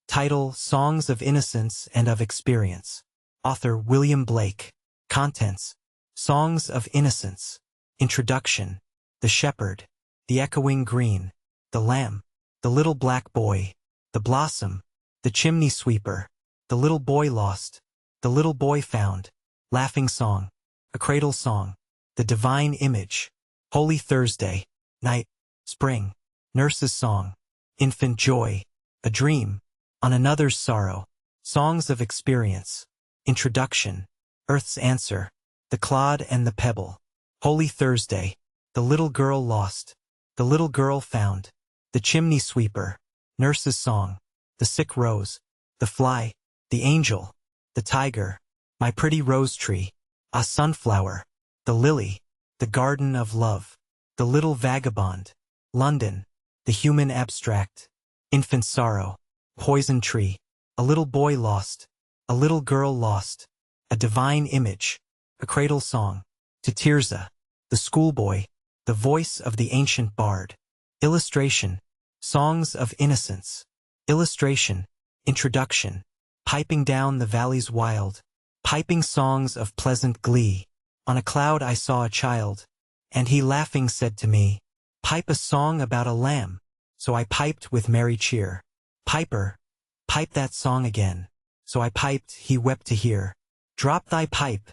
Title: Songs of Innocence and of Experience. Author: William Blake. Contents: Songs of Innocence. Introduction: The Shepherd, the Echoing Green, the Lamb, the Little Black Boy, the Blossom, the Chimney Sweeper, the Little Boy Lost, the Little Boy Found, Laughing Song, A Cradle Song, the Divine Image, Holy Thursday, Night, Spring, Nurse's Song, Infant Joy, A Dream, On Another's Sorrow, Songs of Experience. Introduction: Earth's Answer, The Clod and the Pebble, Holy Thursday, The Little Girl Lost, The Little Girl Found, The Chimney Sweeper, Nurse's Song, The Sick Rose, The Fly, The Angel, The Tiger, My Pretty Rose Tree, A Sunflower, The Lily, The Garden of Love, The Little Vagabond, London, The Human Abstract, Infant Sorrow, Poison Tree, A Little Boy Lost, A Little Girl Lost, A Divine Image, A Cradle Song, To Tirza, The Schoolboy, The Voice of the Ancient Bard. Illustration: Songs of Innocence. Illustration: Introduction: Piping down the valleys wild, piping songs of pleasant glee. On a cloud I saw a child, and he laughing said to me, "Pipe a song about a lamb." So I piped with merry cheer, "Piper, pipe that song again." So I piped, he wept to hear. "Drop thy pipe,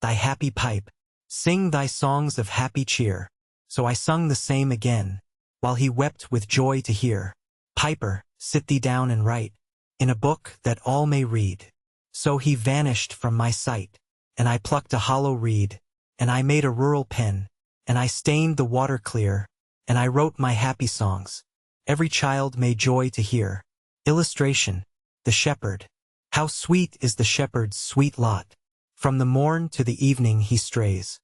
thy happy pipe, sing thy songs of happy cheer." So I sung the same again, while he wept with joy to hear. "Piper, sit thee down and write, in a book that all may read." So he vanished from my sight, and I plucked a hollow reed, and I made a rural pen, and I stained the water clear, and I wrote my happy songs, every child may joy to hear. Illustration: The Shepherd. How sweet is the shepherd's sweet lot! From the morn to the evening he strays.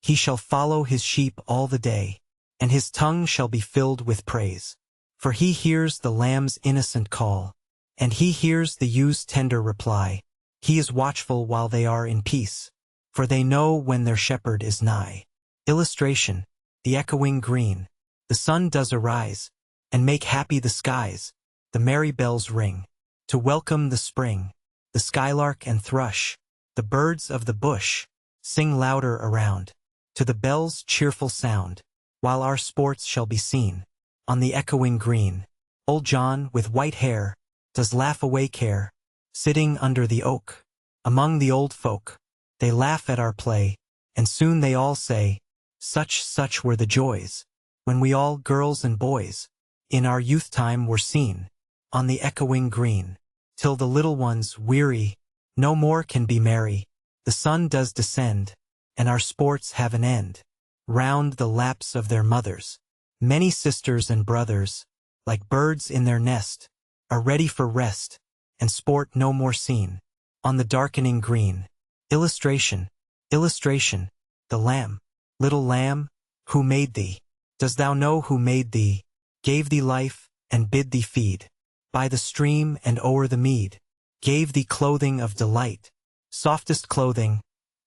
He shall follow his sheep all the day, and his tongue shall be filled with praise. For he hears the lamb's innocent call, and he hears the ewes' tender reply. He is watchful while they are in peace, for they know when their shepherd is nigh. Illustration: The Echoing Green. The sun does arise, and make happy the skies. The merry bells ring, to welcome the spring. The skylark and thrush, the birds of the bush, sing louder around, to the bell's cheerful sound, while our sports shall be seen on the echoing green. Old John, with white hair, does laugh away care, sitting under the oak. Among the old folk, they laugh at our play, and soon they all say, such were the joys, when we all, girls and boys, in our youth time were seen, on the echoing green. Till the little ones, weary, no more can be merry. The sun does descend, and our sports have an end. Round the laps of their mothers, many sisters and brothers, like birds in their nest, are ready for rest, and sport no more seen, on the darkening green. Illustration: Illustration: The Lamb. Little lamb, who made thee? Dost thou know who made thee, gave thee life, and bid thee feed by the stream and o'er the mead, gave thee clothing of delight, softest clothing,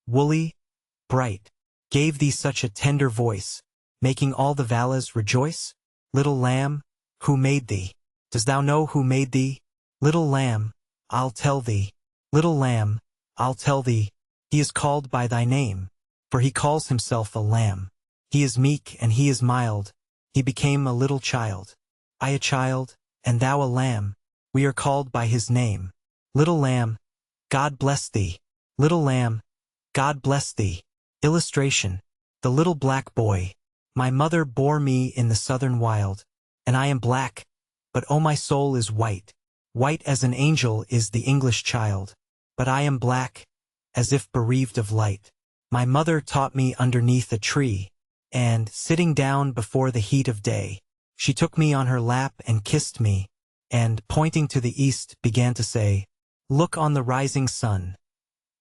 woolly, bright, gave thee such a tender voice, making all the valleys rejoice? Little lamb, who made thee? Dost thou know who made thee? Little lamb, I'll tell thee. Little lamb, I'll tell thee. He is called by thy name, for he calls himself a lamb. He is meek and he is mild. He became a little child. I a child, and thou a lamb. We are called by his name. Little lamb, God bless thee. Little lamb, God bless thee. Illustration: The Little Black Boy. My mother bore me in the southern wild, and I am black, but oh my soul is white. White as an angel is the English child, but I am black, as if bereaved of light. My mother taught me underneath a tree, and, sitting down before the heat of day, she took me on her lap and kissed me, and, pointing to the east, began to say, "Look on the rising sun.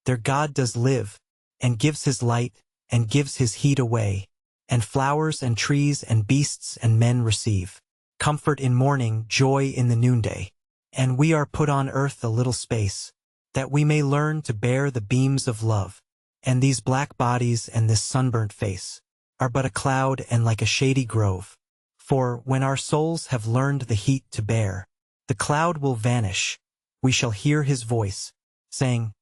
There God does live, and gives his light, and gives his heat away, and flowers and trees and beasts and men receive comfort in morning, joy in the noonday. And we are put on earth a little space, that we may learn to bear the beams of love. And these black bodies and this sunburnt face are but a cloud and like a shady grove. For, when our souls have learned the heat to bear, The cloud will vanish. We shall hear his voice, saying,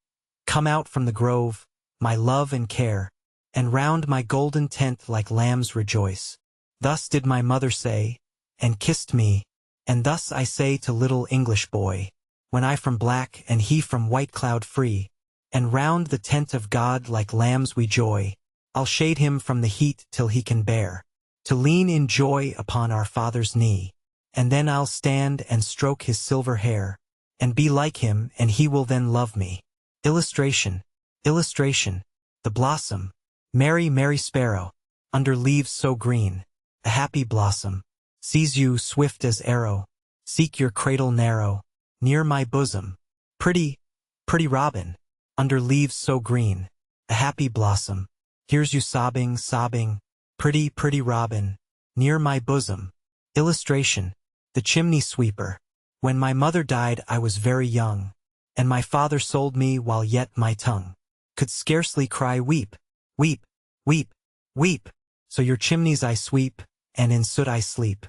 "Come out from the grove, my love and care, and round my golden tent like lambs rejoice." Thus did my mother say, and kissed me, and thus I say to little English boy, when I from black and he from white cloud free, and round the tent of God like lambs we joy, I'll shade him from the heat till he can bear, to lean in joy upon our Father's knee, and then I'll stand and stroke his silver hair, and be like him, and he will then love me. Illustration. Illustration. The blossom, Mary, Mary sparrow, under leaves so green, a happy blossom, sees you swift as arrow, seek your cradle narrow, near my bosom. Pretty, pretty robin, under leaves so green, a happy blossom, hears you sobbing, sobbing, pretty, pretty robin, near my bosom. Illustration. The chimney sweeper. When my mother died I was very young, and my father sold me while yet my tongue could scarcely cry weep, weep, weep, weep. So your chimneys I sweep, and in soot I sleep.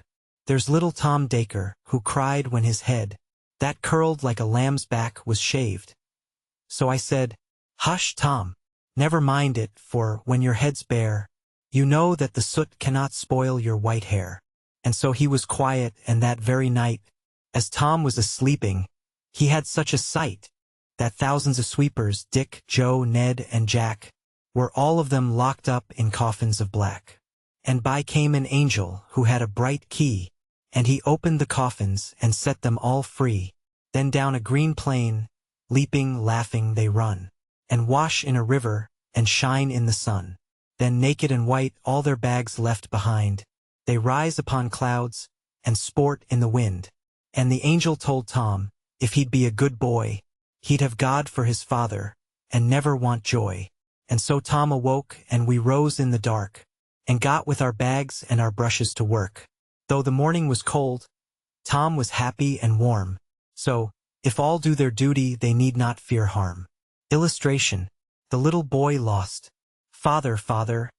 There's little Tom Dacre, who cried when his head, that curled like a lamb's back, was shaved. So I said, "Hush, Tom, never mind it, for when your head's bare, you know that the soot cannot spoil your white hair." And so he was quiet, and that very night, as Tom was a-sleeping, he had such a sight, that thousands of sweepers, Dick, Joe, Ned, and Jack, were all of them locked up in coffins of black. And by came an angel, who had a bright key, and he opened the coffins, and set them all free. Then down a green plain, leaping, laughing, they run, and wash in a river, and shine in the sun. Then naked and white, all their bags left behind, they rise upon clouds, and sport in the wind. And the angel told Tom, if he'd be a good boy, he'd have God for his father, and never want joy. And so Tom awoke, and we rose in the dark, and got with our bags and our brushes to work. Though the morning was cold, Tom was happy and warm. So, if all do their duty, they need not fear harm. Illustration. The little boy lost. "Father, father,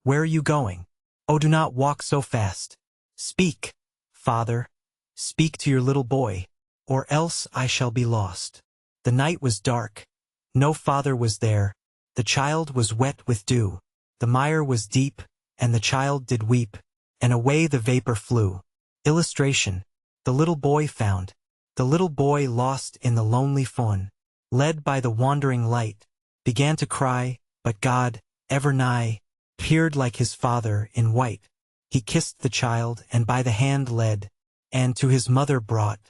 where are you going? Oh, do not walk so fast. Speak, father, speak to your little boy, or else I shall be lost." The night was dark. No father was there. The child was wet with dew. The mire was deep, and the child did weep, and away the vapor flew. Illustration. The little boy found. The little boy lost in the lonely fawn, led by the wandering light, began to cry, but God, ever nigh, appeared like his father in white. He kissed the child, and by the hand led, and to his mother brought,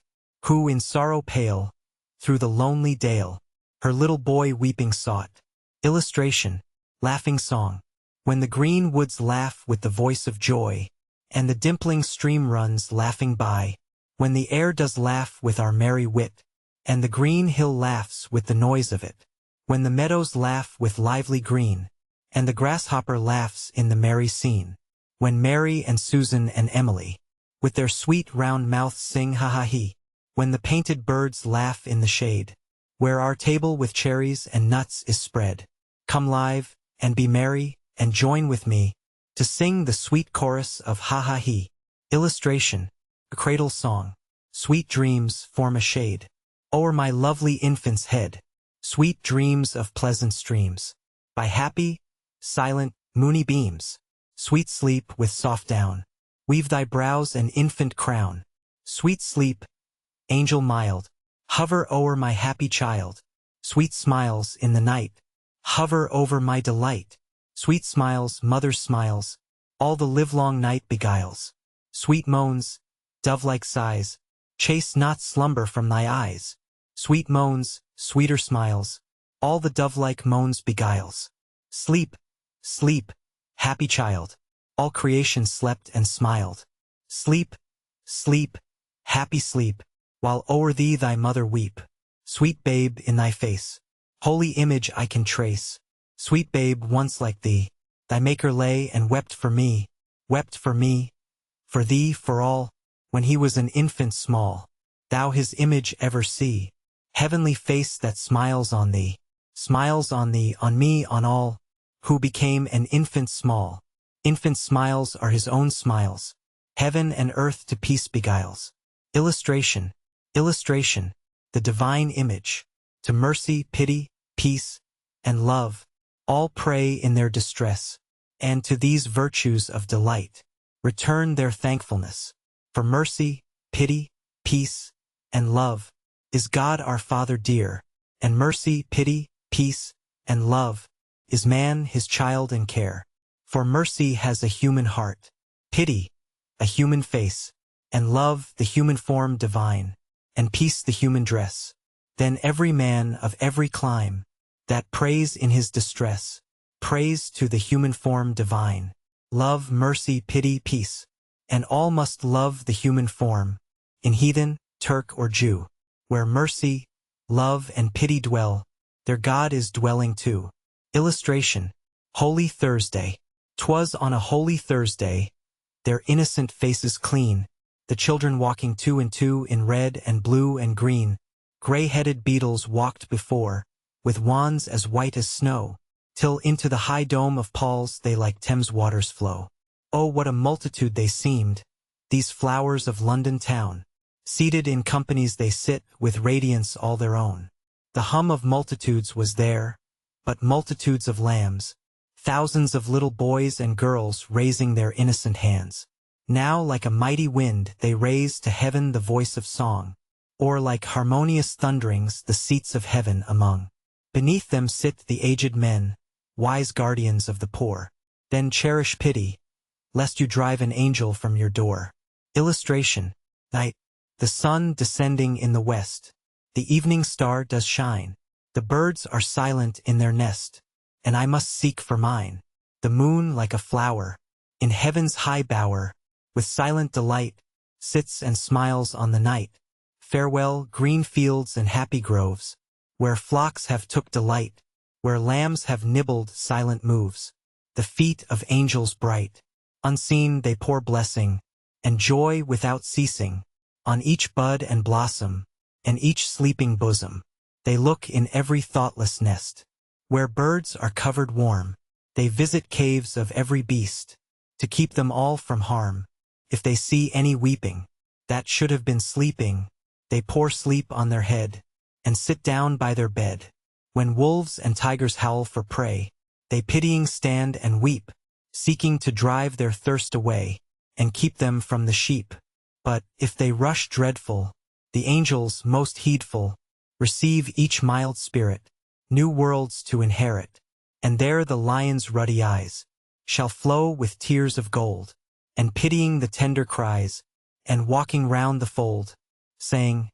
who in sorrow pale, through the lonely dale, her little boy weeping sought. Illustration. Laughing song. When the green woods laugh with the voice of joy, and the dimpling stream runs laughing by, when the air does laugh with our merry wit, and the green hill laughs with the noise of it, when the meadows laugh with lively green, and the grasshopper laughs in the merry scene, when Mary and Susan and Emily, with their sweet round mouths sing ha-ha-hee, when the painted birds laugh in the shade, where our table with cherries and nuts is spread. Come live, and be merry, and join with me, to sing the sweet chorus of ha-ha-hee. Illustration. A cradle song. Sweet dreams form a shade o'er my lovely infant's head, sweet dreams of pleasant streams, by happy, silent, moony beams. Sweet sleep with soft down, weave thy brows an infant crown. Sweet sleep, angel mild, hover o'er my happy child. Sweet smiles in the night, hover over my delight. Sweet smiles, mother's smiles, all the livelong night beguiles. Sweet moans, dove-like sighs, chase not slumber from thy eyes. Sweet moans, sweeter smiles, all the dove-like moans beguiles. Sleep, sleep, happy child, all creation slept and smiled. Sleep, sleep, happy sleep, while o'er thee thy mother weep. Sweet babe in thy face, holy image I can trace. Sweet babe once like thee, thy maker lay and wept for me, for thee, for all, when he was an infant small. Thou his image ever see, heavenly face that smiles on thee, on me, on all, who became an infant small. Infant smiles are his own smiles, heaven and earth to peace beguiles. Illustration. Illustration, the divine image. To mercy, pity, peace, and love, all pray in their distress, and to these virtues of delight, return their thankfulness. For mercy, pity, peace, and love, is God our Father dear, and mercy, pity, peace, and love, is man his child and care. For mercy has a human heart, pity, a human face, and love the human form divine, and peace the human dress. Then every man of every clime, that prays in his distress, prays to the human form divine. Love, mercy, pity, peace, and all must love the human form, in heathen, Turk or Jew. Where mercy, love, and pity dwell, their God is dwelling too. Illustration, Holy Thursday. 'Twas on a holy Thursday, their innocent faces clean, the children walking two and two in red and blue and green. Gray-headed beetles walked before, with wands as white as snow, till into the high dome of Paul's they like Thames waters flow. Oh, what a multitude they seemed, these flowers of London town. Seated in companies they sit, with radiance all their own. The hum of multitudes was there, but multitudes of lambs, thousands of little boys and girls raising their innocent hands. Now like a mighty wind they raise to heaven the voice of song, or like harmonious thunderings the seats of heaven among. Beneath them sit the aged men, wise guardians of the poor. Then cherish pity, lest you drive an angel from your door. Illustration, night. The sun descending in the west, the evening star does shine. The birds are silent in their nest, and I must seek for mine. The moon like a flower, in heaven's high bower, with silent delight, sits and smiles on the night. Farewell, green fields and happy groves, where flocks have took delight, where lambs have nibbled silent moves. The feet of angels bright, unseen they pour blessing, and joy without ceasing, on each bud and blossom, and each sleeping bosom. They look in every thoughtless nest, where birds are covered warm. They visit caves of every beast, to keep them all from harm. If they see any weeping, that should have been sleeping, they pour sleep on their head, and sit down by their bed. When wolves and tigers howl for prey, they pitying stand and weep, seeking to drive their thirst away, and keep them from the sheep. But, if they rush dreadful, the angels, most heedful, receive each mild spirit, new worlds to inherit, and there the lion's ruddy eyes shall flow with tears of gold, and pitying the tender cries, and walking round the fold, saying,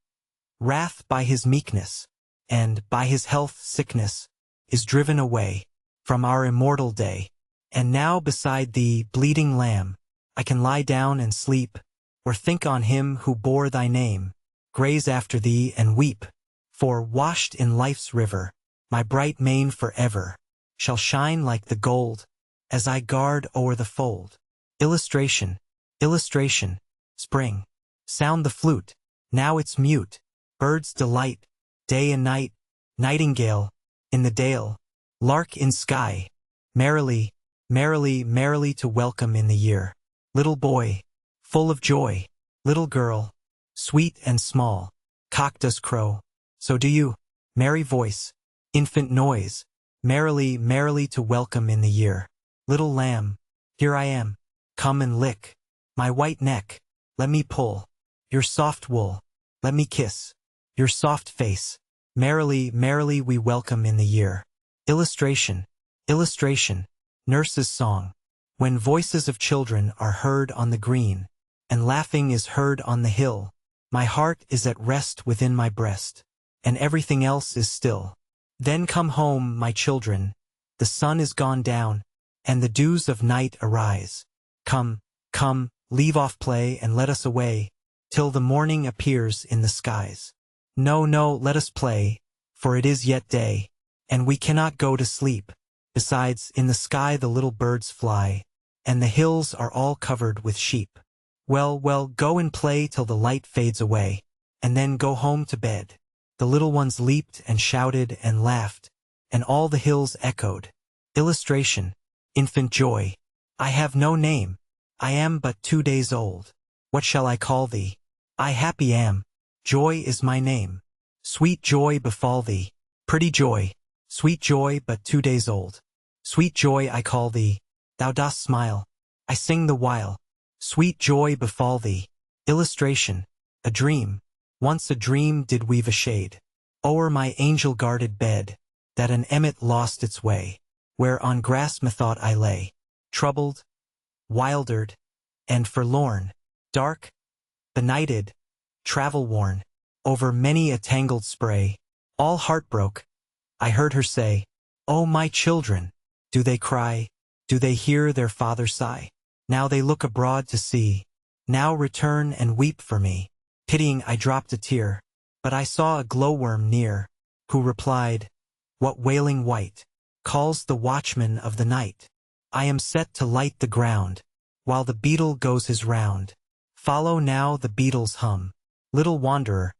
wrath by his meekness, and by his health sickness, is driven away from our immortal day. And now beside thee, bleeding lamb, I can lie down and sleep, or think on him who bore thy name, graze after thee and weep. For, washed in life's river, my bright mane forever shall shine like the gold, as I guard o'er the fold. Illustration, illustration, spring. Sound the flute, now it's mute, birds delight, day and night, nightingale, in the dale, lark in sky, merrily, merrily, merrily to welcome in the year. Little boy, full of joy, little girl, sweet and small, cock does crow, so do you, merry voice, infant noise, merrily, merrily to welcome in the year. Little lamb, here I am, come and lick my white neck, let me pull your soft wool, let me kiss your soft face, merrily, merrily we welcome in the year. Illustration, illustration, nurse's song. When voices of children are heard on the green, and laughing is heard on the hill, my heart is at rest within my breast, and everything else is still. Then come home, my children, the sun is gone down, and the dews of night arise. Come, come, leave off play and let us away, till the morning appears in the skies. No, no, let us play, for it is yet day, and we cannot go to sleep. Besides, in the sky the little birds fly, and the hills are all covered with sheep. Well, well, go and play till the light fades away, and then go home to bed. The little ones leaped and shouted and laughed, and all the hills echoed. Illustration, infant joy. I have no name, I am but 2 days old. What shall I call thee? I happy am, Joy is my name. Sweet joy befall thee. Pretty joy, sweet joy but 2 days old. Sweet joy I call thee. Thou dost smile. I sing the while. Sweet joy befall thee. Illustration. A dream. Once a dream did weave a shade o'er my angel-guarded bed, that an emmet lost its way, where on grass methought I lay, troubled, wildered, and forlorn, dark, benighted, travel-worn, over many a tangled spray, all heartbroke. I heard her say, "Oh, my children, do they cry? Do they hear their father sigh? Now they look abroad to see. Now return and weep for me." Pitying I dropped a tear, but I saw a glowworm near, who replied, "What wailing wight calls the watchman of the night? I am set to light the ground, while the beetle goes his round. Follow now the beetle's hum. Little wanderer,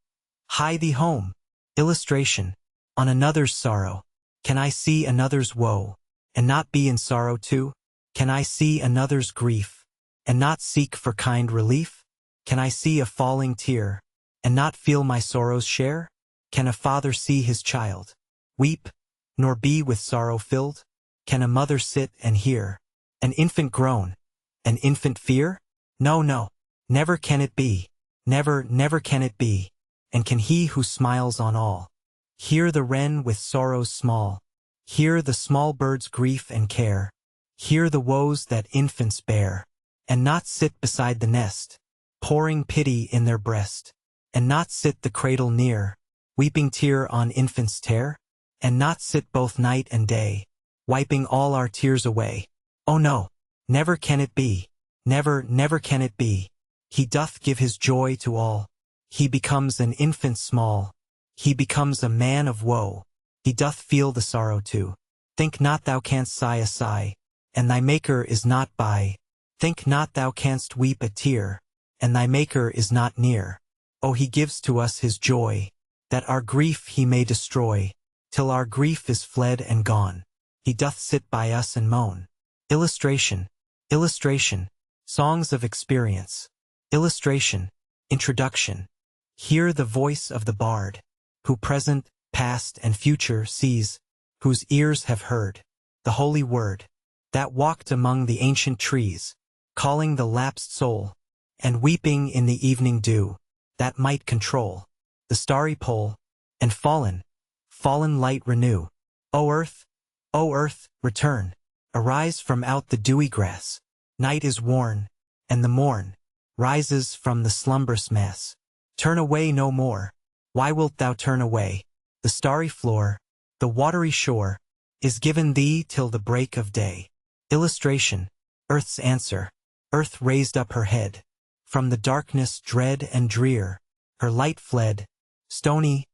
hie thee home." Illustration. On another's sorrow, can I see another's woe, and not be in sorrow too? Can I see another's grief, and not seek for kind relief? Can I see a falling tear, and not feel my sorrow's share? Can a father see his child weep, nor be with sorrow filled? Can a mother sit and hear an infant groan, an infant fear? No, no, never can it be. Never, never can it be. And can he who smiles on all hear the wren with sorrows small, hear the small bird's grief and care, hear the woes that infants bear, and not sit beside the nest, pouring pity in their breast, and not sit the cradle near, weeping tear on infant's tear, and not sit both night and day, wiping all our tears away? Oh no, never can it be. Never, never can it be. He doth give his joy to all. He becomes an infant small. He becomes a man of woe. He doth feel the sorrow too. Think not thou canst sigh a sigh, and thy Maker is not by. Think not thou canst weep a tear, and thy Maker is not near. Oh, he gives to us his joy, that our grief he may destroy, till our grief is fled and gone. He doth sit by us and moan. Illustration. Illustration. Songs of Experience. Illustration. Introduction. Hear the voice of the bard, who present, past, and future sees, whose ears have heard the holy word, that walked among the ancient trees, calling the lapsed soul, and weeping in the evening dew, that might control the starry pole, and fallen light renew. O earth, return, arise from out the dewy grass. Night is worn, and the morn rises from the slumbrous mass. Turn away no more. Why wilt thou turn away? The starry floor, the watery shore, is given thee till the break of day. Illustration. Earth's answer. Earth raised up her head. From the darkness dread and drear, her light fled, stony,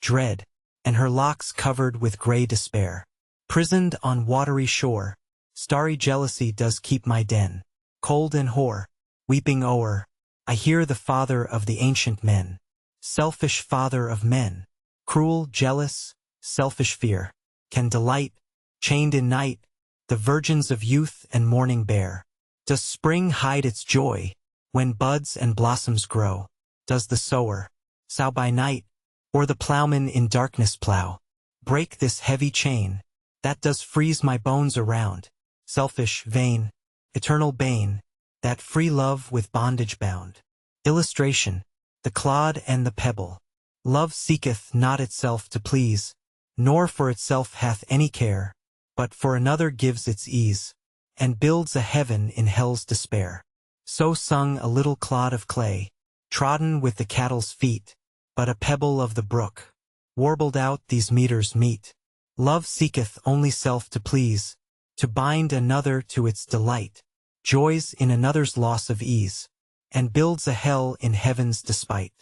dread, and her locks covered with gray despair. Prisoned on watery shore, starry jealousy does keep my den. Cold and hoar, weeping o'er, I hear the father of the ancient men. Selfish father of men, cruel, jealous, selfish fear, can delight, chained in night, the virgins of youth and morning bear. Does spring hide its joy, when buds and blossoms grow? Does the sower sow by night, or the plowman in darkness plow? Break this heavy chain, that does freeze my bones around. Selfish, vain, eternal bane, that free love with bondage bound. Illustration. The clod and the pebble. Love seeketh not itself to please, nor for itself hath any care, but for another gives its ease, and builds a heaven in hell's despair. So sung a little clod of clay, trodden with the cattle's feet, but a pebble of the brook, warbled out these meters meet. Love seeketh only self to please, to bind another to its delight, joys in another's loss of ease, and builds a hell in heaven's despite.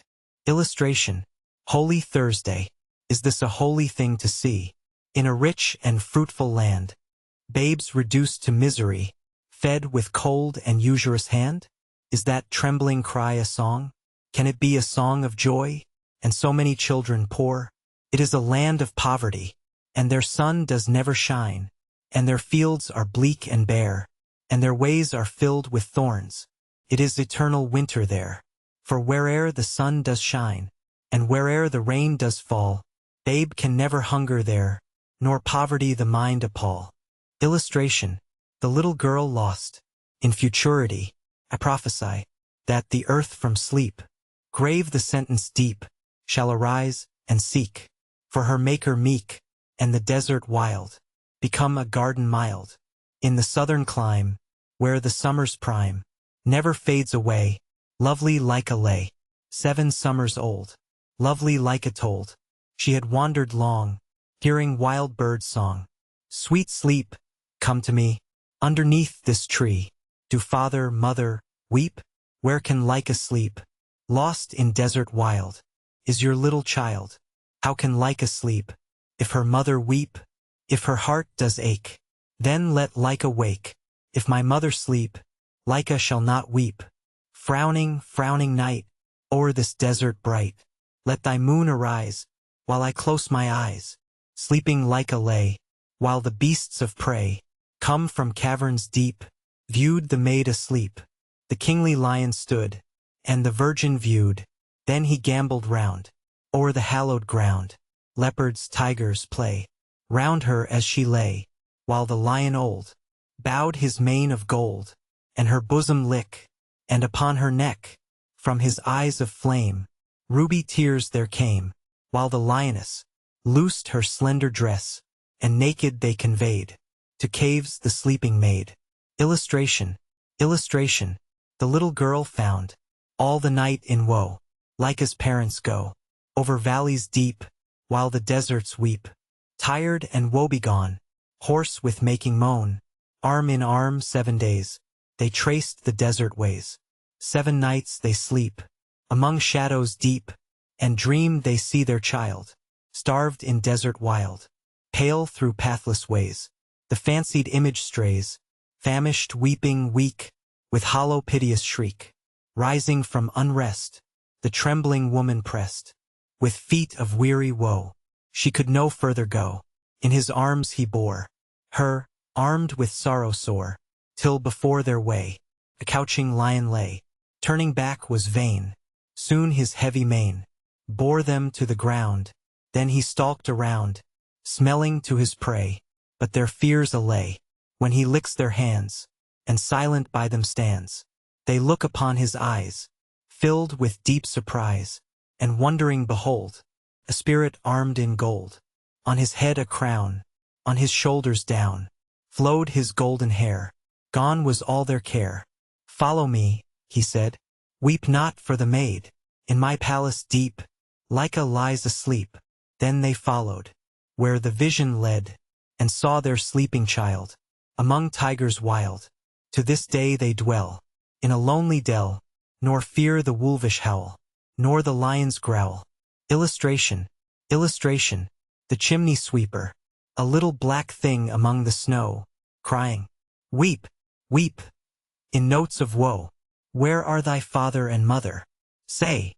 Illustration. Holy Thursday. Is this a holy thing to see? In a rich and fruitful land, babes reduced to misery, fed with cold and usurious hand? Is that trembling cry a song? Can it be a song of joy, and so many children poor? It is a land of poverty, and their sun does never shine, and their fields are bleak and bare, and their ways are filled with thorns. It is eternal winter there, for where'er the sun does shine, and where'er the rain does fall, babe can never hunger there, nor poverty the mind appall. Illustration: the little girl lost. In futurity, I prophesy, that the earth from sleep, grave the sentence deep, shall arise, and seek, for her Maker meek, and the desert wild, become a garden mild. In the southern clime, where the summer's prime, never fades away, lovely like a lay, 7 summers old, lovely like a told, she had wandered long, hearing wild birds' song. Sweet sleep, come to me, underneath this tree. Do father, mother, weep? Where can Lyca sleep? Lost in desert wild, is your little child. How can Lyca sleep, if her mother weep? If her heart does ache, then let Lyca wake. If my mother sleep, Lyca shall not weep. Frowning, frowning night, o'er this desert bright, let thy moon arise, while I close my eyes. Sleeping Lyca lay, while the beasts of prey, come from caverns deep, viewed the maid asleep. The kingly lion stood, and the virgin viewed, then he gamboled round, o'er the hallowed ground. Leopards, tigers play, round her as she lay, while the lion old, bowed his mane of gold, and her bosom lick, and upon her neck, from his eyes of flame, ruby tears there came, while the lioness, loosed her slender dress, and naked they conveyed, to caves the sleeping maid. Illustration: illustration, the little girl found, all the night in woe, Lyca's parents go, over valleys deep, while the deserts weep, tired and woebegone, hoarse with making moan, arm in arm 7 days, they traced the desert ways. 7 nights they sleep, among shadows deep, and dream they see their child, starved in desert wild, pale through pathless ways. The fancied image strays, famished, weeping, weak, with hollow piteous shriek, rising from unrest, the trembling woman pressed, with feet of weary woe, she could no further go. In his arms he bore her, armed with sorrow sore, till before their way, a couching lion lay. Turning back was vain, soon his heavy mane bore them to the ground, then he stalked around, smelling to his prey, but their fears allay, when he licks their hands, and silent by them stands. They look upon his eyes, filled with deep surprise, and wondering behold, a spirit armed in gold. On his head a crown, on his shoulders down, flowed his golden hair. Gone was all their care. Follow me, he said, weep not for the maid, in my palace deep, Lyca lies asleep. Then they followed, where the vision led, and saw their sleeping child, among tigers wild. To this day they dwell, in a lonely dell, nor fear the wolvish howl, nor the lion's growl. Illustration: illustration, the chimney sweeper, a little black thing among the snow, crying, weep, weep, in notes of woe. Where are thy father and mother? Say,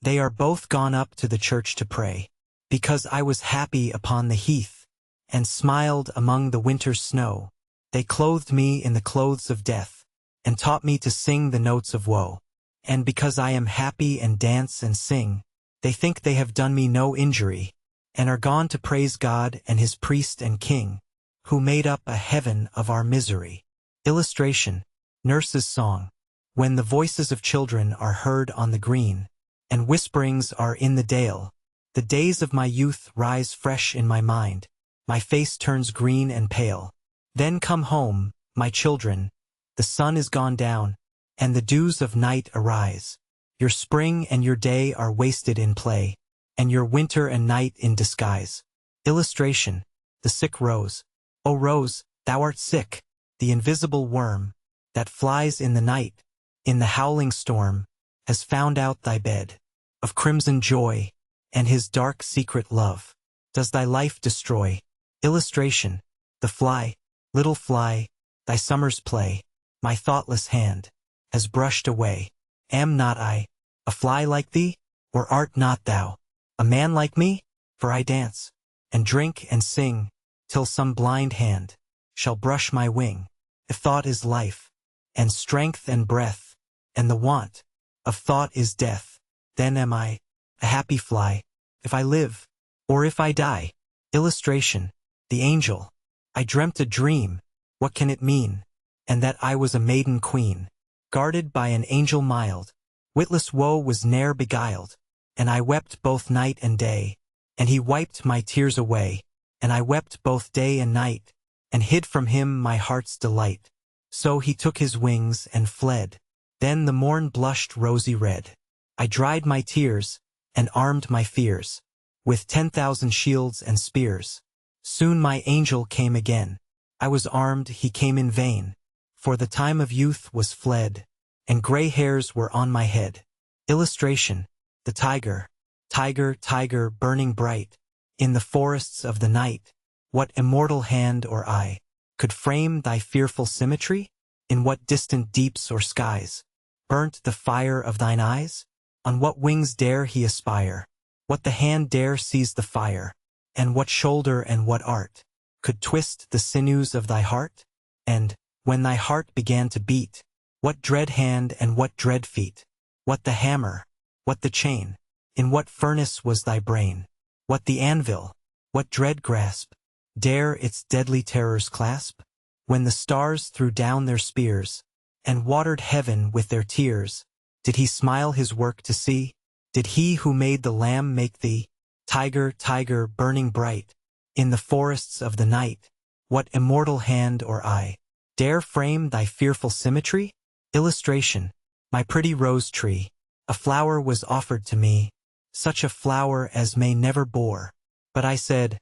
they are both gone up to the church to pray, because I was happy upon the heath, and smiled among the winter's snow. They clothed me in the clothes of death, and taught me to sing the notes of woe. And because I am happy and dance and sing, they think they have done me no injury, and are gone to praise God and his priest and king, who made up a heaven of our misery. Illustration: nurse's song. When the voices of children are heard on the green, and whisperings are in the dale, the days of my youth rise fresh in my mind, my face turns green and pale. Then come home, my children, the sun is gone down, and the dews of night arise. Your spring and your day are wasted in play, and your winter and night in disguise. Illustration: the sick rose. O rose, thou art sick, the invisible worm, that flies in the night, in the howling storm, has found out thy bed of crimson joy, and his dark secret love does thy life destroy. Illustration: the fly, little fly, thy summer's play, my thoughtless hand has brushed away. Am not I a fly like thee, or art not thou a man like me? For I dance, and drink and sing, till some blind hand shall brush my wing. If thought is life, and strength and breath, and the want of thought is death, then am I a happy fly, if I live, or if I die. Illustration, the angel. I dreamt a dream, what can it mean? And that I was a maiden queen, guarded by an angel mild. Witless woe was ne'er beguiled, and I wept both night and day, and he wiped my tears away, and I wept both day and night, and hid from him my heart's delight. So he took his wings and fled. Then the morn blushed rosy red. I dried my tears, and armed my fears, with 10,000 shields and spears. Soon my angel came again. I was armed, he came in vain, for the time of youth was fled, and gray hairs were on my head. Illustration, the tiger. Tiger, tiger, burning bright, in the forests of the night, what immortal hand or eye could frame thy fearful symmetry? In what distant deeps or skies burnt the fire of thine eyes? On what wings dare he aspire? What the hand dare seize the fire? And what shoulder and what art could twist the sinews of thy heart? And, when thy heart began to beat, what dread hand and what dread feet? What the hammer? What the chain? In what furnace was thy brain? What the anvil? What dread grasp dare its deadly terrors clasp? When the stars threw down their spears, and watered heaven with their tears, did he smile his work to see? Did he who made the lamb make thee? Tiger, tiger, burning bright, in the forests of the night, what immortal hand or eye dare frame thy fearful symmetry? Illustration, my pretty rose tree. A flower was offered to me, such a flower as may never bore. But I said,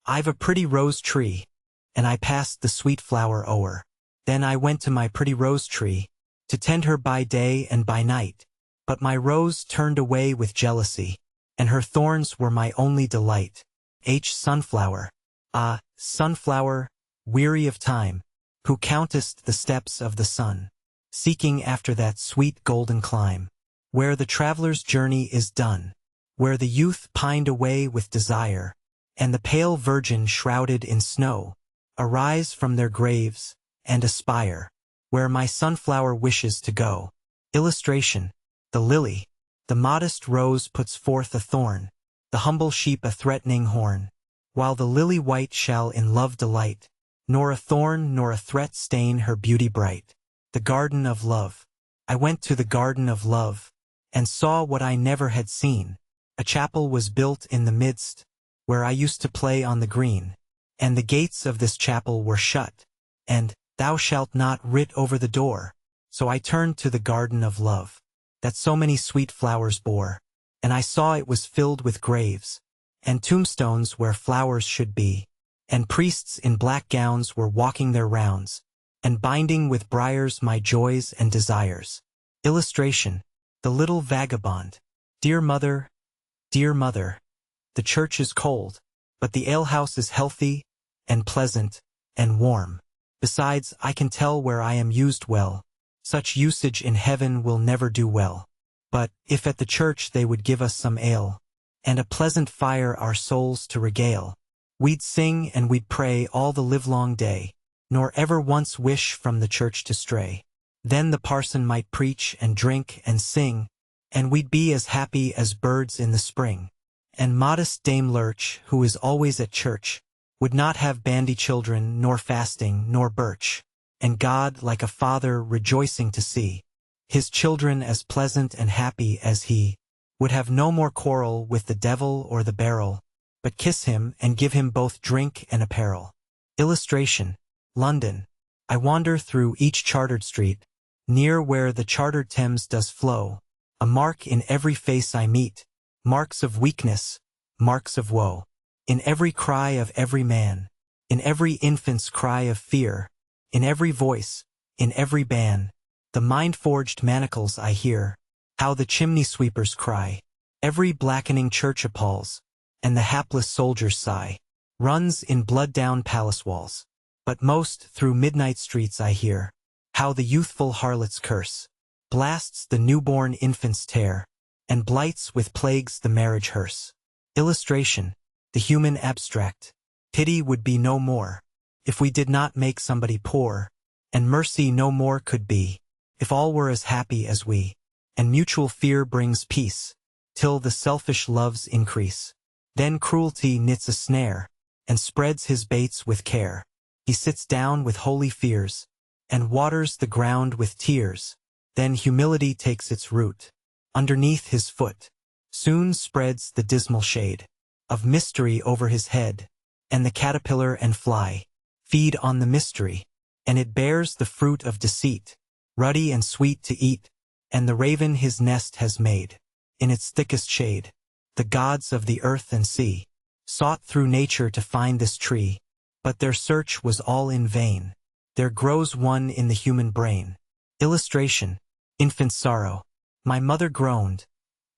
I've a pretty rose tree, and I passed the sweet flower o'er. Then I went to my pretty rose tree, to tend her by day and by night. But my rose turned away with jealousy, and her thorns were my only delight. Sunflower. Ah, sunflower, weary of time, who countest the steps of the sun, seeking after that sweet golden clime, where the traveler's journey is done, where the youth pined away with desire, and the pale virgin shrouded in snow, arise from their graves, and aspire, where my sunflower wishes to go. Illustration, the lily. The modest rose puts forth a thorn, the humble sheep a threatening horn, while the lily white shall in love delight, nor a thorn nor a threat stain her beauty bright. The garden of love. I went to the garden of love, and saw what I never had seen. A chapel was built in the midst, where I used to play on the green, and the gates of this chapel were shut, and thou shalt not writ over the door. So I turned to the garden of love, that so many sweet flowers bore, and I saw it was filled with graves, and tombstones where flowers should be, and priests in black gowns were walking their rounds, and binding with briars my joys and desires. Illustration, the little vagabond. Dear mother, the church is cold, but the alehouse is healthy, and pleasant, and warm. Besides, I can tell where I am used well. Such usage in heaven will never do well. But, if at the church they would give us some ale, and a pleasant fire our souls to regale, we'd sing and we'd pray all the livelong day, nor ever once wish from the church to stray. Then the parson might preach and drink and sing, and we'd be as happy as birds in the spring. And modest Dame Lurch, who is always at church, would not have bandy children, nor fasting, nor birch, and God, like a father, rejoicing to see his children as pleasant and happy as he, would have no more quarrel with the devil or the barrel, but kiss him and give him both drink and apparel. Illustration, London. I wander through each chartered street, near where the chartered Thames does flow, a mark in every face I meet, marks of weakness, marks of woe, in every cry of every man, in every infant's cry of fear, in every voice, in every ban, the mind-forged manacles I hear, how the chimney-sweepers cry, every blackening church appalls, and the hapless soldiers sigh, runs in blood-down palace walls. But most through midnight streets I hear, how the youthful harlots curse, blasts the newborn infants tear, and blights with plagues the marriage hearse. Illustration, the human abstract. Pity would be no more, if we did not make somebody poor, and mercy no more could be, if all were as happy as we, and mutual fear brings peace, till the selfish loves increase. Then cruelty knits a snare, and spreads his baits with care. He sits down with holy fears, and waters the ground with tears. Then humility takes its root, underneath his foot. Soon spreads the dismal shade of mystery over his head, and the caterpillar and fly feed on the mystery, and it bears the fruit of deceit, ruddy and sweet to eat, and the raven his nest has made in its thickest shade. The gods of the earth and sea sought through nature to find this tree, but their search was all in vain. There grows one in the human brain. Illustration: infant sorrow. My mother groaned,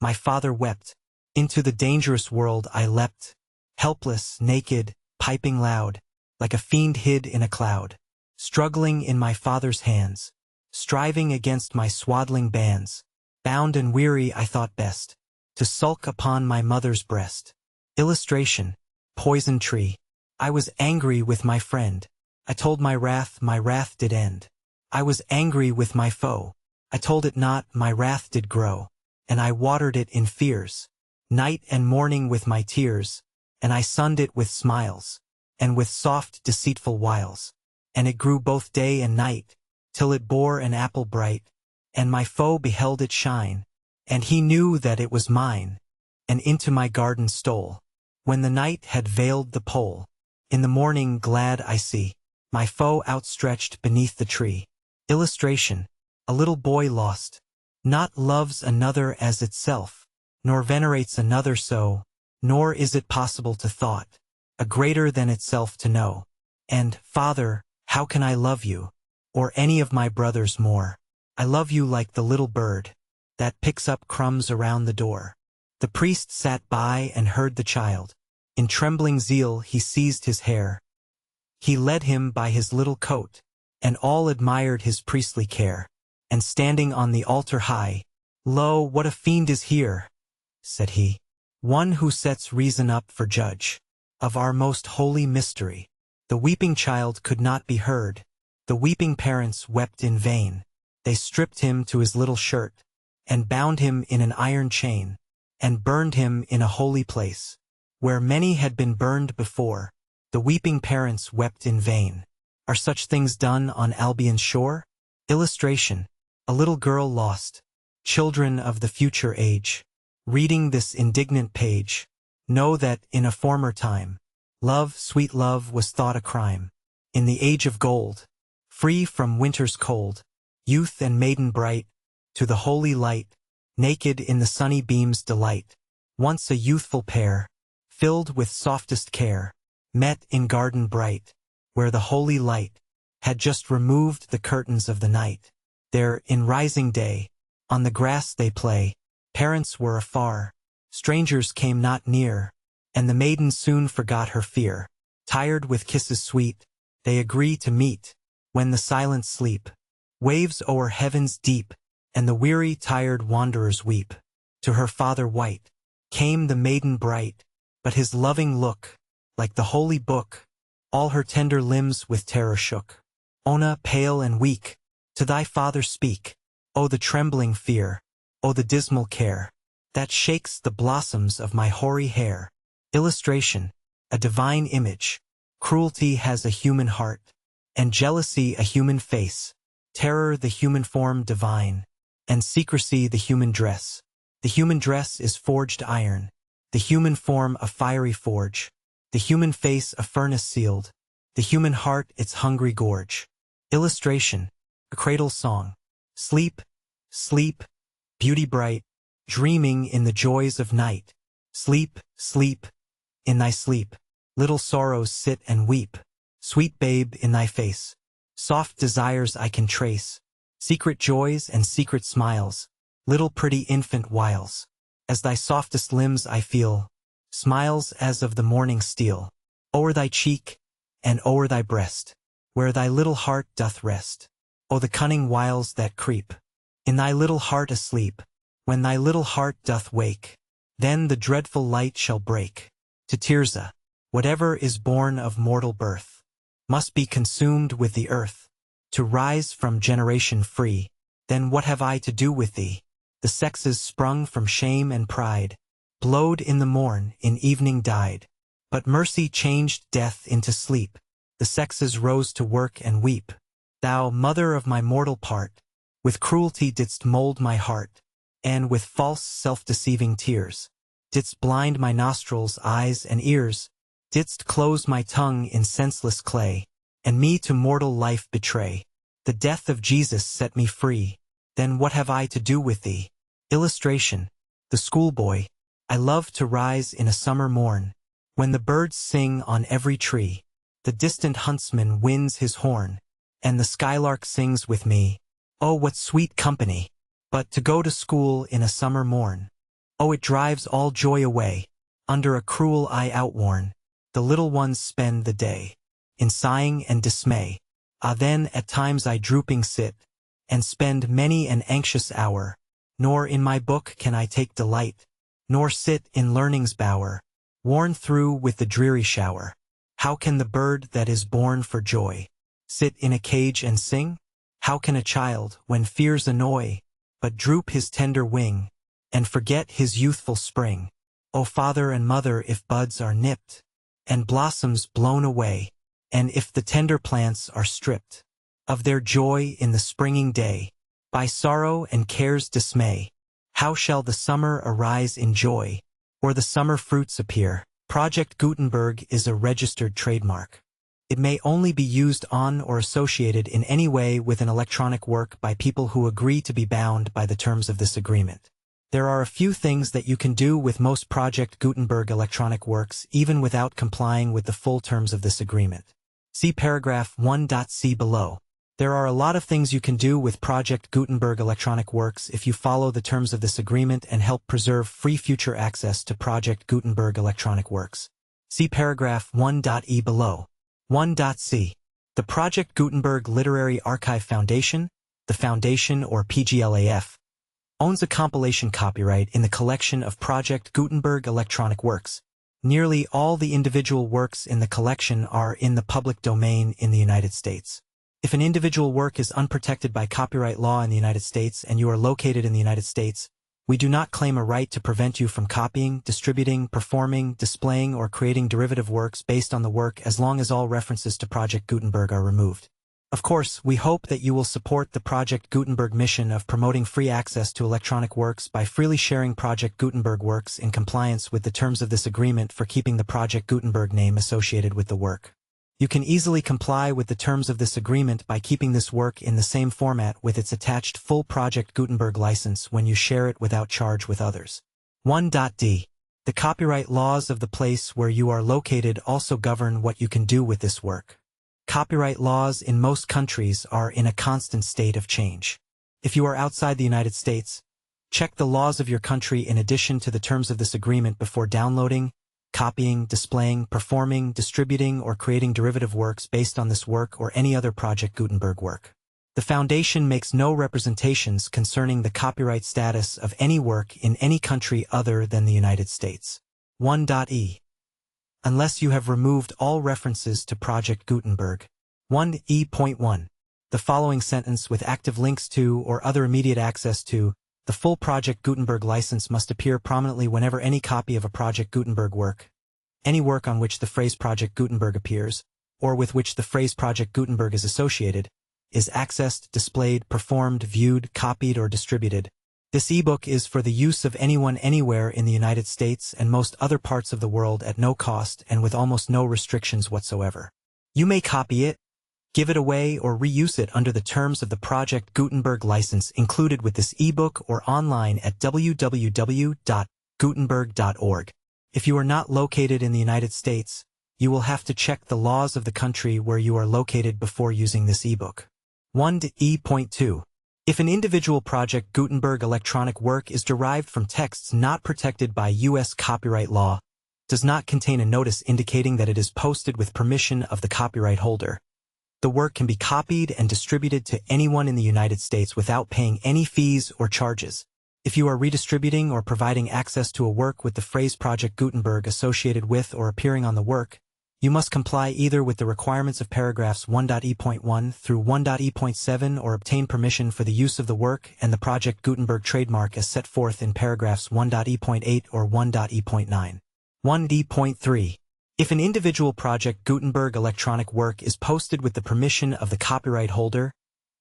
my father wept. Into the dangerous world I leapt, helpless, naked, piping loud, like a fiend hid in a cloud, struggling in my father's hands, striving against my swaddling bands. Bound and weary, I thought best to sulk upon my mother's breast. Illustration: poison tree. I was angry with my friend. I told my wrath did end. I was angry with my foe. I told it not, my wrath did grow, and I watered it in fears, night and morning with my tears, and I sunned it with smiles, and with soft deceitful wiles, and it grew both day and night, till it bore an apple bright, and my foe beheld it shine, and he knew that it was mine, and into my garden stole. When the night had veiled the pole, in the morning glad I see my foe outstretched beneath the tree. Illustration: a little boy lost, not loves another as itself, nor venerates another so, nor is it possible to thought a greater than itself to know. And, Father, how can I love you, or any of my brothers more? I love you like the little bird that picks up crumbs around the door. The priest sat by and heard the child. In trembling zeal he seized his hair. He led him by his little coat, and all admired his priestly care. And standing on the altar high, "Lo, what a fiend is here," said he, "one who sets reason up for judge of our most holy mystery." The weeping child could not be heard. The weeping parents wept in vain. They stripped him to his little shirt, and bound him in an iron chain, and burned him in a holy place, where many had been burned before. The weeping parents wept in vain. Are such things done on Albion's shore? Illustration: a little girl lost. Children of the future age, reading this indignant page, know that, in a former time, love, sweet love, was thought a crime. In the age of gold, free from winter's cold, youth and maiden bright, to the holy light, naked in the sunny beam's delight, once a youthful pair, filled with softest care, met in garden bright, where the holy light had just removed the curtains of the night. There, in rising day, on the grass they play. Parents were afar, strangers came not near, and the maiden soon forgot her fear. Tired with kisses sweet, they agree to meet, when the silent sleep waves o'er heaven's deep, and the weary tired wanderers weep. To her father white came the maiden bright, but his loving look, like the holy book, all her tender limbs with terror shook. Ona, pale and weak, to thy father speak. O the trembling fear, O the dismal care, that shakes the blossoms of my hoary hair. Illustration: a divine image. Cruelty has a human heart, and jealousy a human face, terror the human form divine, and secrecy the human dress. The human dress is forged iron, the human form a fiery forge, the human face a furnace sealed, the human heart its hungry gorge. Illustration: a cradle song. Sleep, sleep, beauty bright, dreaming in the joys of night. Sleep, sleep, in thy sleep, little sorrows sit and weep. Sweet babe, in thy face, soft desires I can trace, secret joys and secret smiles, little pretty infant wiles. As thy softest limbs I feel, smiles as of the morning steal, o'er thy cheek, and o'er thy breast, where thy little heart doth rest. O the cunning wiles that creep in thy little heart asleep, when thy little heart doth wake, then the dreadful light shall break. To Tirzah, whatever is born of mortal birth must be consumed with the earth, to rise from generation free. Then what have I to do with thee? The sexes sprung from shame and pride, blowed in the morn, in evening died. But mercy changed death into sleep. The sexes rose to work and weep. Thou, mother of my mortal part, with cruelty didst mold my heart, and with false self-deceiving tears didst blind my nostrils, eyes, and ears, didst close my tongue in senseless clay, and me to mortal life betray. The death of Jesus set me free. Then what have I to do with thee? Illustration. The schoolboy. I love to rise in a summer morn, when the birds sing on every tree, the distant huntsman winds his horn, and the skylark sings with me. Oh, what sweet company! But to go to school in a summer morn, oh, it drives all joy away. Under a cruel eye outworn, the little ones spend the day in sighing and dismay. Ah, then at times I drooping sit, and spend many an anxious hour, nor in my book can I take delight, nor sit in learning's bower, worn through with the dreary shower. How can the bird that is born for joy sit in a cage and sing? How can a child, when fears annoy, but droop his tender wing, and forget his youthful spring? O father and mother, if buds are nipped, and blossoms blown away, and if the tender plants are stripped of their joy in the springing day, by sorrow and care's dismay, how shall the summer arise in joy, or the summer fruits appear? Project Gutenberg is a registered trademark. It may only be used on or associated in any way with an electronic work by people who agree to be bound by the terms of this agreement. There are a few things that you can do with most Project Gutenberg electronic works even without complying with the full terms of this agreement. See paragraph 1.c below. There are a lot of things you can do with Project Gutenberg electronic works if you follow the terms of this agreement and help preserve free future access to Project Gutenberg electronic works. See paragraph 1.e below. 1.c. The Project Gutenberg Literary Archive Foundation, the Foundation or PGLAF, owns a compilation copyright in the collection of Project Gutenberg electronic works. Nearly all the individual works in the collection are in the public domain in the United States. If an individual work is unprotected by copyright law in the United States and you are located in the United States, we do not claim a right to prevent you from copying, distributing, performing, displaying, or creating derivative works based on the work as long as all references to Project Gutenberg are removed. Of course, we hope that you will support the Project Gutenberg mission of promoting free access to electronic works by freely sharing Project Gutenberg works in compliance with the terms of this agreement for keeping the Project Gutenberg name associated with the work. You can easily comply with the terms of this agreement by keeping this work in the same format with its attached full Project Gutenberg license when you share it without charge with others. 1.d. The copyright laws of the place where you are located also govern what you can do with this work. Copyright laws in most countries are in a constant state of change. If you are outside the United States, check the laws of your country in addition to the terms of this agreement before downloading, copying, displaying, performing, distributing, or creating derivative works based on this work or any other Project Gutenberg work. The Foundation makes no representations concerning the copyright status of any work in any country other than the United States. 1.e. Unless you have removed all references to Project Gutenberg. 1e.1. The following sentence with active links to or other immediate access to the full Project Gutenberg license must appear prominently whenever any copy of a Project Gutenberg work, any work on which the phrase Project Gutenberg appears, or with which the phrase Project Gutenberg is associated, is accessed, displayed, performed, viewed, copied, or distributed. This ebook is for the use of anyone anywhere in the United States and most other parts of the world at no cost and with almost no restrictions whatsoever. You may copy it, give it away, or reuse it under the terms of the Project Gutenberg license included with this ebook or online at www.gutenberg.org. If you are not located in the United States, you will have to check the laws of the country where you are located before using this ebook. 1e.2. If an individual Project Gutenberg electronic work is derived from texts not protected by U.S. copyright law, does not contain a notice indicating that it is posted with permission of the copyright holder, the work can be copied and distributed to anyone in the United States without paying any fees or charges. If you are redistributing or providing access to a work with the phrase Project Gutenberg associated with or appearing on the work, You must comply either with the requirements of paragraphs 1.e.1 through 1.e.7 or obtain permission for the use of the work and the Project Gutenberg trademark as set forth in paragraphs 1.e.8 or 1.e.9. 1.e.3. If an individual Project Gutenberg electronic work is posted with the permission of the copyright holder,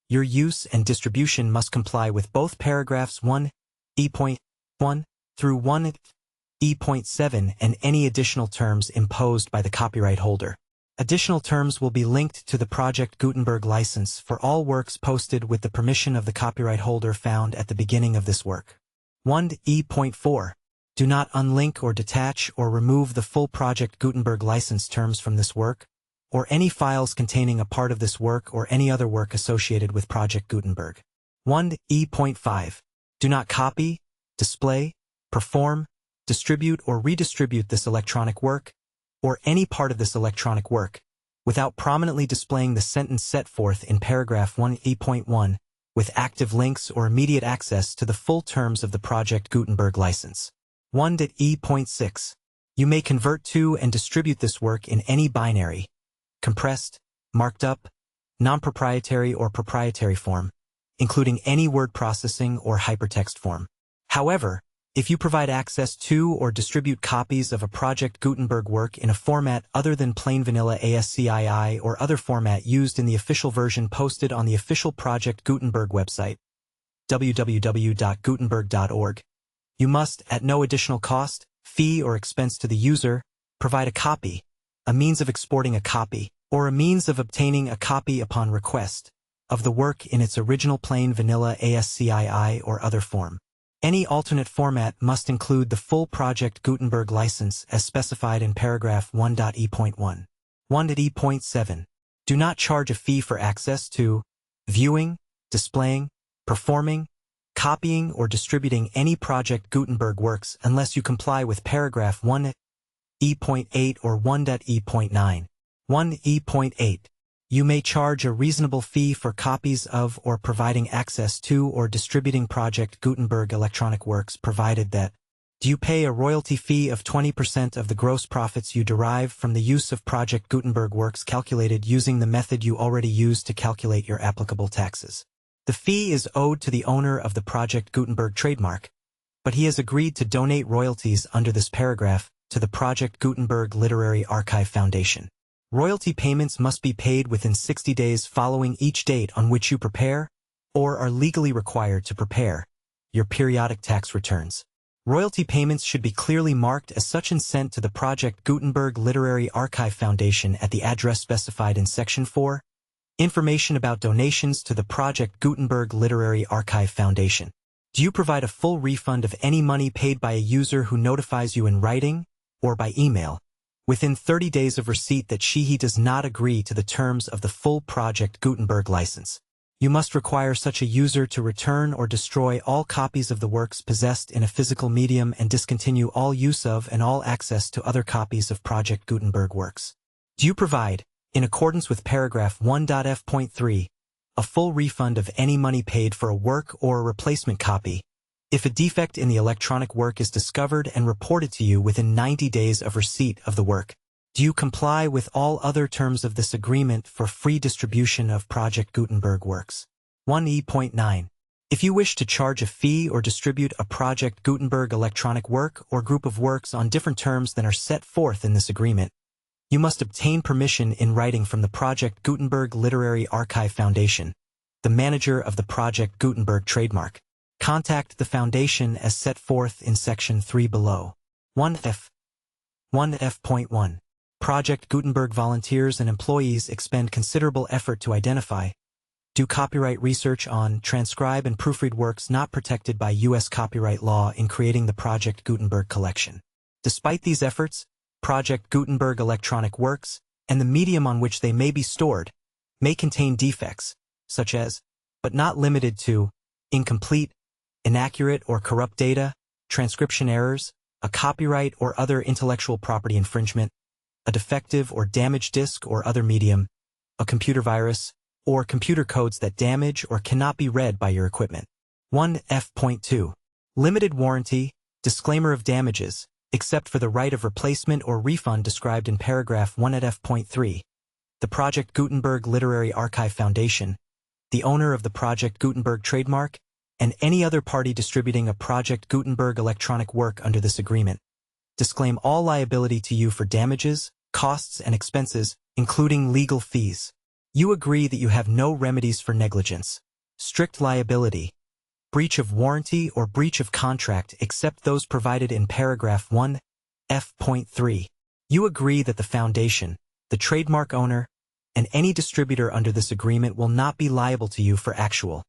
your use and distribution must comply with both paragraphs 1.e.1 through 1.e.7 and any additional terms imposed by the copyright holder. Additional terms will be linked to the Project Gutenberg license for all works posted with the permission of the copyright holder found at the beginning of this work. 1.e.4. Do not unlink or detach or remove the full Project Gutenberg license terms from this work, or any files containing a part of this work or any other work associated with Project Gutenberg. 1.e.5. Do not copy, display, perform, distribute or redistribute this electronic work, or any part of this electronic work, without prominently displaying the sentence set forth in paragraph 1.e.1, with active links or immediate access to the full terms of the Project Gutenberg license. 1.e.6. You may convert to and distribute this work in any binary, compressed, marked up, non-proprietary or proprietary form, including any word processing or hypertext form. However, if you provide access to or distribute copies of a Project Gutenberg work in a format other than plain vanilla ASCII or other format used in the official version posted on the official Project Gutenberg website, www.gutenberg.org, you must, at no additional cost, fee, or expense to the user, provide a copy, a means of exporting a copy, or a means of obtaining a copy upon request, of the work in its original plain vanilla ASCII or other form. Any alternate format must include the full Project Gutenberg license as specified in paragraph 1.e.1. 1.e.7. Do not charge a fee for access to viewing, displaying, performing, copying, or distributing any Project Gutenberg works unless you comply with paragraph 1.e.8 or 1.e.9. 1.e.8. You may charge a reasonable fee for copies of or providing access to or distributing Project Gutenberg electronic works provided that do you pay a royalty fee of 20% of the gross profits you derive from the use of Project Gutenberg works calculated using the method you already used to calculate your applicable taxes. The fee is owed to the owner of the Project Gutenberg trademark, but he has agreed to donate royalties under this paragraph to the Project Gutenberg Literary Archive Foundation. Royalty payments must be paid within 60 days following each date on which you prepare, or are legally required to prepare, your periodic tax returns. Royalty payments should be clearly marked as such and sent to the Project Gutenberg Literary Archive Foundation at the address specified in Section 4. Information about donations to the Project Gutenberg Literary Archive Foundation. Do you provide a full refund of any money paid by a user who notifies you in writing, or by email, within 30 days of receipt that he does not agree to the terms of the full Project Gutenberg license? You must require such a user to return or destroy all copies of the works possessed in a physical medium and discontinue all use of and all access to other copies of Project Gutenberg works. Do you provide, in accordance with paragraph 1.f.3, a full refund of any money paid for a work or a replacement copy, if a defect in the electronic work is discovered and reported to you within 90 days of receipt of the work? Do you comply with all other terms of this agreement for free distribution of Project Gutenberg works? 1.e.9. If you wish to charge a fee or distribute a Project Gutenberg electronic work or group of works on different terms than are set forth in this agreement, you must obtain permission in writing from the Project Gutenberg Literary Archive Foundation, the manager of the Project Gutenberg trademark. Contact the Foundation as set forth in Section 3 below. 1f. 1f.1. Project Gutenberg volunteers and employees expend considerable effort to identify, do copyright research on, transcribe and proofread works not protected by U.S. copyright law in creating the Project Gutenberg collection. Despite these efforts, Project Gutenberg electronic works, and the medium on which they may be stored, may contain defects, such as, but not limited to, incomplete, inaccurate or corrupt data, transcription errors, a copyright or other intellectual property infringement, a defective or damaged disk or other medium, a computer virus, or computer codes that damage or cannot be read by your equipment. 1f.2. Limited warranty, disclaimer of damages. except for the right of replacement or refund described in paragraph 1 at F.3. The Project Gutenberg Literary Archive Foundation, the owner of the Project Gutenberg trademark, and any other party distributing a Project Gutenberg electronic work under this agreement, disclaim all liability to you for damages, costs, and expenses, including legal fees. You agree that you have no remedies for negligence, strict liability, breach of warranty, or breach of contract except those provided in paragraph 1, F.3. You agree that the foundation, the trademark owner, and any distributor under this agreement will not be liable to you for actual,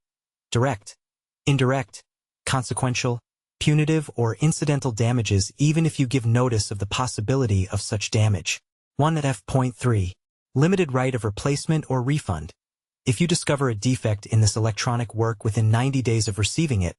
direct, indirect, consequential, punitive, or incidental damages even if you give notice of the possibility of such damage. 1 at F.3. Limited right of replacement or refund. If you discover a defect in this electronic work within 90 days of receiving it,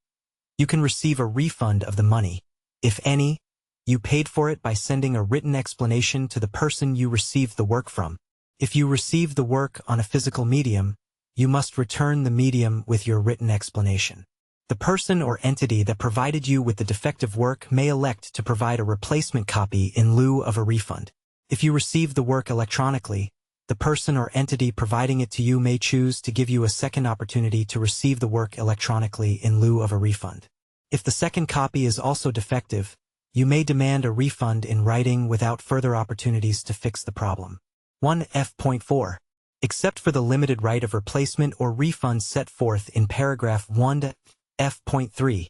you can receive a refund of the money, if any, you paid for it by sending a written explanation to the person you received the work from. If you receive the work on a physical medium, you must return the medium with your written explanation. The person or entity that provided you with the defective work may elect to provide a replacement copy in lieu of a refund. If you receive the work electronically, the person or entity providing it to you may choose to give you a second opportunity to receive the work electronically in lieu of a refund. If the second copy is also defective, you may demand a refund in writing without further opportunities to fix the problem. 1 F.4. Except for the limited right of replacement or refund set forth in paragraph 1 F.3,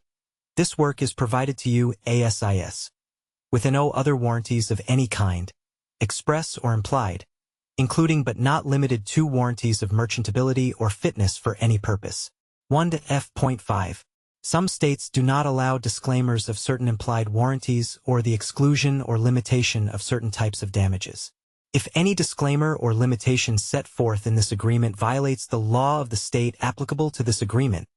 this work is provided to you ASIS, with no other warranties of any kind, express or implied, including but not limited to warranties of merchantability or fitness for any purpose. 1 F.5. Some states do not allow disclaimers of certain implied warranties or the exclusion or limitation of certain types of damages. If any disclaimer or limitation set forth in this agreement violates the law of the state applicable to this agreement,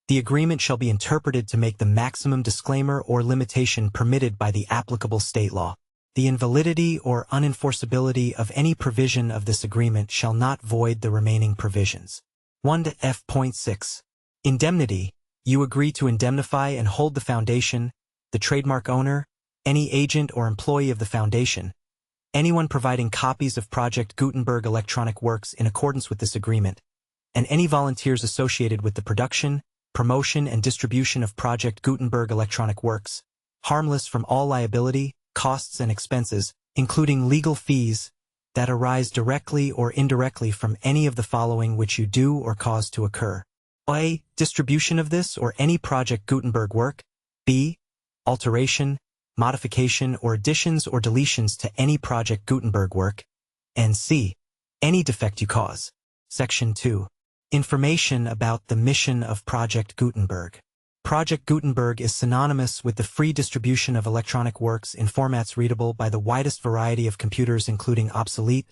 the agreement shall be interpreted to make the maximum disclaimer or limitation permitted by the applicable state law. The invalidity or unenforceability of any provision of this agreement shall not void the remaining provisions. 1 F.6. Indemnity. You agree to indemnify and hold the foundation, the trademark owner, any agent or employee of the foundation, anyone providing copies of Project Gutenberg electronic works in accordance with this agreement, and any volunteers associated with the production, promotion, and distribution of Project Gutenberg electronic works, harmless from all liability, costs, and expenses, including legal fees, that arise directly or indirectly from any of the following which you do or cause to occur. A. Distribution of this or any Project Gutenberg work. B. Alteration, modification, or additions or deletions to any Project Gutenberg work. And C. Any defect you cause. Section 2. Information about the mission of Project Gutenberg. Project Gutenberg is synonymous with the free distribution of electronic works in formats readable by the widest variety of computers, including obsolete,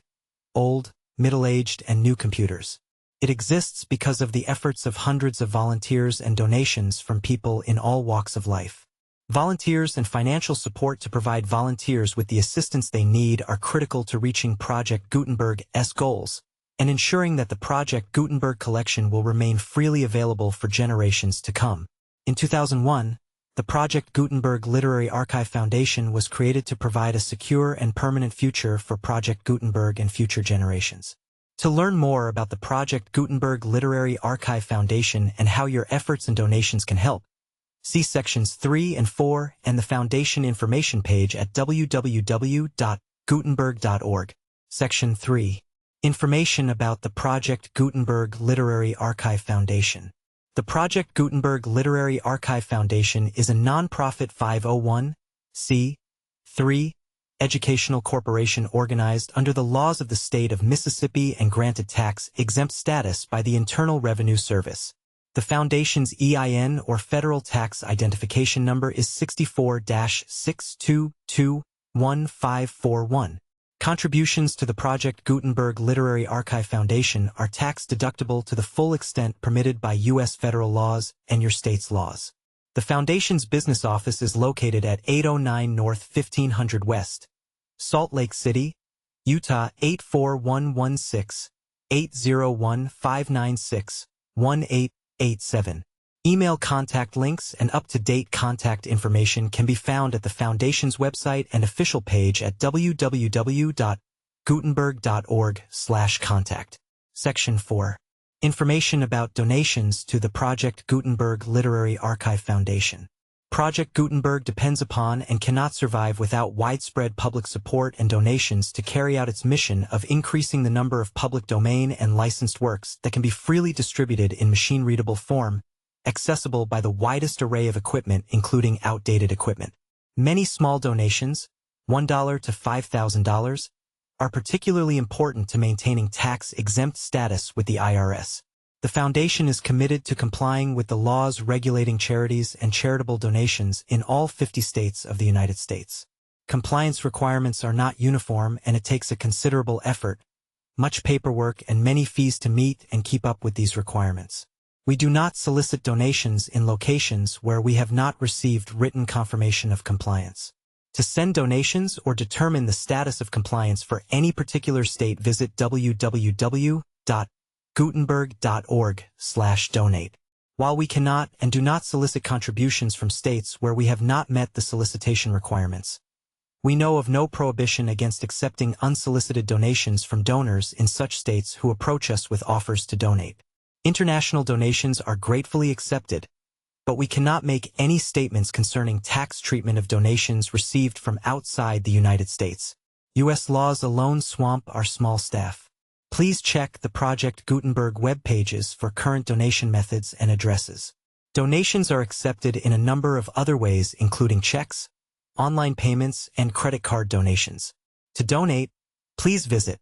old, middle-aged, and new computers. It exists because of the efforts of hundreds of volunteers and donations from people in all walks of life. Volunteers and financial support to provide volunteers with the assistance they need are critical to reaching Project Gutenberg's goals and ensuring that the Project Gutenberg collection will remain freely available for generations to come. In 2001, the Project Gutenberg Literary Archive Foundation was created to provide a secure and permanent future for Project Gutenberg and future generations. To learn more about the Project Gutenberg Literary Archive Foundation and how your efforts and donations can help, see sections 3 and 4 and the Foundation information page at www.gutenberg.org. Section 3. Information about the Project Gutenberg Literary Archive Foundation. The Project Gutenberg Literary Archive Foundation is a non-profit 501(c)(3) educational corporation organized under the laws of the state of Mississippi and granted tax-exempt status by the Internal Revenue Service. The Foundation's EIN or Federal Tax Identification Number is 64-6221541. Contributions to the Project Gutenberg Literary Archive Foundation are tax-deductible to the full extent permitted by U.S. federal laws and your state's laws. The Foundation's business office is located at 809 North 1500 West, Salt Lake City, Utah 84116, 801-596-1887. Email contact links and up-to-date contact information can be found at the Foundation's website and official page at www.gutenberg.org/contact. Section 4. Information about donations to the Project Gutenberg Literary Archive Foundation. Project Gutenberg depends upon and cannot survive without widespread public support and donations to carry out its mission of increasing the number of public domain and licensed works that can be freely distributed in machine-readable form, accessible by the widest array of equipment, including outdated equipment. Many small donations, $1 to $5,000, are particularly important to maintaining tax-exempt status with the IRS. The Foundation is committed to complying with the laws regulating charities and charitable donations in all 50 states of the United States. Compliance requirements are not uniform, and it takes a considerable effort, much paperwork, and many fees to meet and keep up with these requirements. We do not solicit donations in locations where we have not received written confirmation of compliance. To send donations or determine the status of compliance for any particular state, visit www.gutenberg.org/donate. While we cannot and do not solicit contributions from states where we have not met the solicitation requirements, we know of no prohibition against accepting unsolicited donations from donors in such states who approach us with offers to donate. International donations are gratefully accepted, but we cannot make any statements concerning tax treatment of donations received from outside the United States. U.S. laws alone swamp our small staff. Please check the Project Gutenberg web pages for current donation methods and addresses. Donations are accepted in a number of other ways, including checks, online payments, and credit card donations. To donate, please visit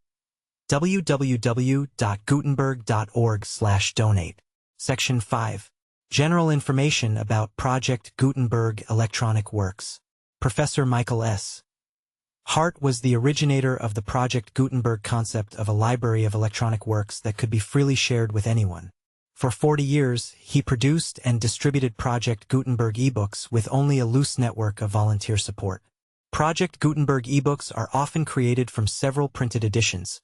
www.gutenberg.org/donate. Section 5. General information about Project Gutenberg Electronic Works. Professor Michael S. Hart was the originator of the Project Gutenberg concept of a library of electronic works that could be freely shared with anyone. For 40 years, he produced and distributed Project Gutenberg ebooks with only a loose network of volunteer support. Project Gutenberg ebooks are often created from several printed editions,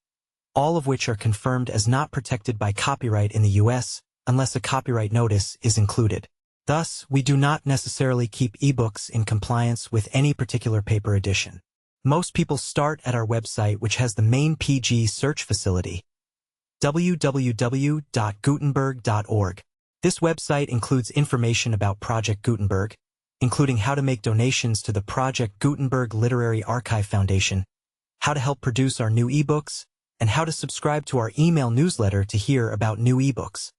all of which are confirmed as not protected by copyright in the U.S., unless a copyright notice is included. Thus, we do not necessarily keep ebooks in compliance with any particular paper edition. Most people start at our website, which has the main PG search facility, www.gutenberg.org. This website includes information about Project Gutenberg, including how to make donations to the Project Gutenberg Literary Archive Foundation, how to help produce our new ebooks, and how to subscribe to our email newsletter to hear about new ebooks.